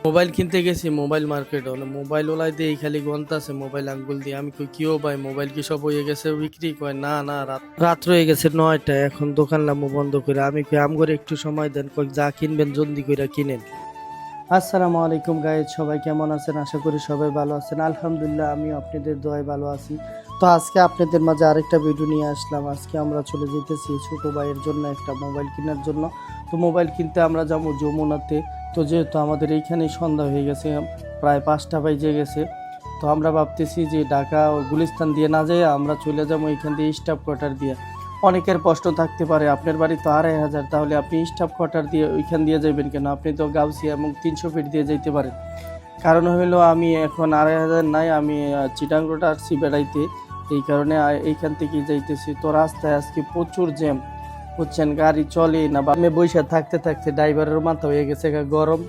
Mobile কিনতে গেছি mobile market হলে মোবাইল ওলাই দিয়ে খালি গন্তাছে মোবাইল আঙ্গুল দিয়ে। আমি কই কিও ভাই মোবাইল কি সব হয়ে গেছে বিক্রি? কয় না না, রাত হয়ে গেছে 9টা, এখন দোকান লামু বন্ধ করে। আমি কই আম করে একটু সময় দেন, কই যা কিনবেন জলদি কইরা কিনেন। আসসালামু আলাইকুম গাইজ, সবাই কেমন আছেন? আশা করি সবাই ভালো আছেন। আলহামদুলিল্লাহ আমি আপনাদের দোয়ায় ভালো আছি। তো আজকে আপনাদের মাঝে আরেকটা ভিডিও নিয়ে আসলাম। আজকে আমরা চলে যেতেছি ছোট ভাইয়ের জন্য একটা মোবাইল কেনার জন্য। তো মোবাইল কিনতে আমরা যাবো যমুনাতে। তো যেহেতু আমাদের এইখানেই সন্ধ্যা হয়ে গেছে, প্রায় 5টা বেজে গেছে, তো আমরা ভাবতেছি যে ঢাকা ও গুলিস্তান দিয়ে না যেয়ে আমরা চলে যাবো এখান দিয়ে স্টাফ কোয়ার্টার দিয়ে। অনেকের প্রশ্ন থাকতে পারে, আপনার বাড়ি তো 2,500, তাহলে আপনি স্টাফ কোয়ার্টার দিয়ে ওইখান দিয়ে যাবেন কেন? আপনি তো গাউসিয়া এবং 300 ফিট দিয়ে যাইতে পারেন। কারণ হলো আমি এখন 2,500 নাই, আমি চিটাং রোড আসছি বেড়াইতে, এই কারণে এইখান থেকেই যাইতেছি। তো রাস্তায় আজকে প্রচুর জ্যাম, বুঝছেন, গাড়ি চলে না। বা আমি বসে থাকতে থাকতে ড্রাইভারের মাথা হয়ে গেছে গরম।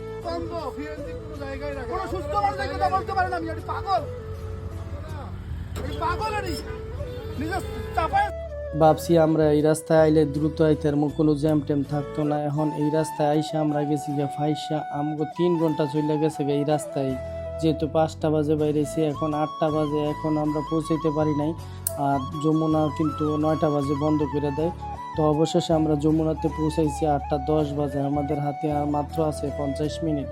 ভাবছি আমরা এই রাস্তায় আইলে দ্রুত আইতে আর কোনো জ্যাম ট্যাম থাকতো না। এখন এই রাস্তায় আইসা আমরা গেছি গা ফাইসা, আমগো 3 ঘন্টা চলে গেছে গা এই রাস্তায়। যেহেতু 5টা বাজে বাইরেছি, এখন 8টা বাজে, এখন আমরা পৌঁছাইতে পারি নাই। আর যমুনা কিন্তু 9টা বাজে বন্ধ করে দেয়। তো অবশেষে আমরা যমুনাতে পৌঁছাইছি 8টা 10 বাজে। আমাদের হাতে আর মাত্র আছে 50 মিনিট।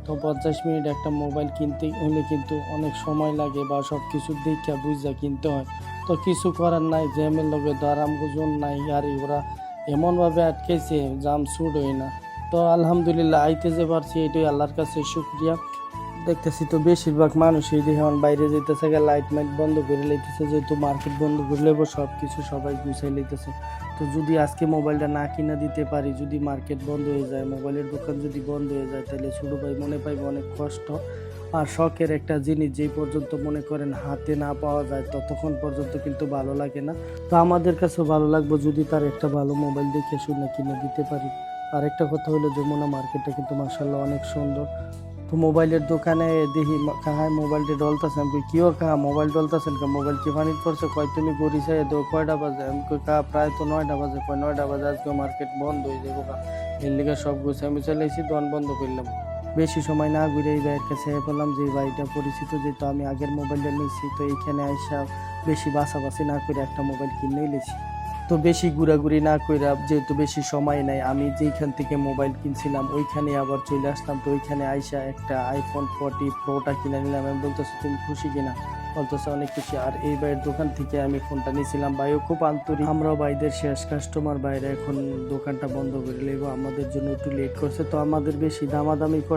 তো 50 মিনিট একটা মোবাইল কিনতে হলে কিন্তু অনেক সময় লাগে, বা সব কিছু দেখে বুঝা কিনতে হয়। তো কিছু করার নাই, জ্যামের লগে দারাম গুজন নাই, গাড়ি ওরা এমনভাবে আটকেছে জাম ছুট হয় না। তো আলহামদুলিল্লাহ আইতে যে পারছি এটাই আল্লাহর কাছে শুকরিয়া। দেখতেছি তো বেশিরভাগ মানুষই দেখে এখন বাইরে যেতেছে, লাইট মাইট বন্ধ করে লইতেছে, যেহেতু মার্কেট বন্ধ করে লেবো সব কিছু সবাই গুছাই লইতেছে। তো যদি আজকে মোবাইলটা না কিনা দিতে পারি, যদি মার্কেট বন্ধ হয়ে যায়, মোবাইলের দোকান যদি বন্ধ হয়ে যায়, তাহলে ছোটো ভাই মনে পাইবে অনেক কষ্ট। আর শখের একটা জিনিস যেই পর্যন্ত মনে করেন হাতে না পাওয়া যায় ততক্ষণ পর্যন্ত কিন্তু ভালো লাগে না। তো আমাদের কাছেও ভালো লাগবে যদি তার একটা ভালো মোবাইল দেখে শুনে কিনে দিতে পারি। আর একটা কথা হলো যমুনা মার্কেটটা কিন্তু মাশাআল্লাহ অনেক সুন্দর। তো মোবাইলের দোকানে দেখি কাহায় মোবাইলটা ডলতাছে। আমি কই কিও কাহা মোবাইল ডলতাছেন কা? মোবাইল কি পানির পড়ছে? কয় তুমি গড়ি চাই দো কয়টা বাজে? আমি কই কাহা প্রায় তো 9টা বাজে। কয় 9টা বাজে আজকে মার্কেট বন্ধ হয়ে যাবো কা। এর লিগে সব গুছে আমি চলে এসেছি, দোকান বন্ধ করলাম। বেশি সময় না ঘুরে এই ভাইয়ের কাছে বললাম যে ভাইটা পরিচিত, যেহেতু আমি আগের মোবাইলটা নিয়েছি, তো এইখানে আইসা বেশি বাছাবাছি না করে একটা মোবাইল কিনেই নিয়েছি। তো বেশি ঘোরাঘুরি না কইরা, যেহেতু বেশি সময় নাই, আমি যেইখান থেকে মোবাইল কিনছিলাম ওইখানে আবার চলে আসলাম। তো ওইখানে আইসা একটা iPhone 40 Proটা কিনে নিলাম। আমি বলতেছি তুমি খুশি কিনা? বলতেছে অনেক খুশি। আর এই ভাইয়ের দোকান থেকে আমি ফোনটা নিয়েছিলাম, ভাইও খুব আন্তরিক। আমরাও ভাইদের শেষ কাস্টমার। বাইরে এখন দোকানটা বন্ধ করে লেবো, আমাদের জন্য একটু লেট করছে, তো আমাদের বেশি দামাদামি করতে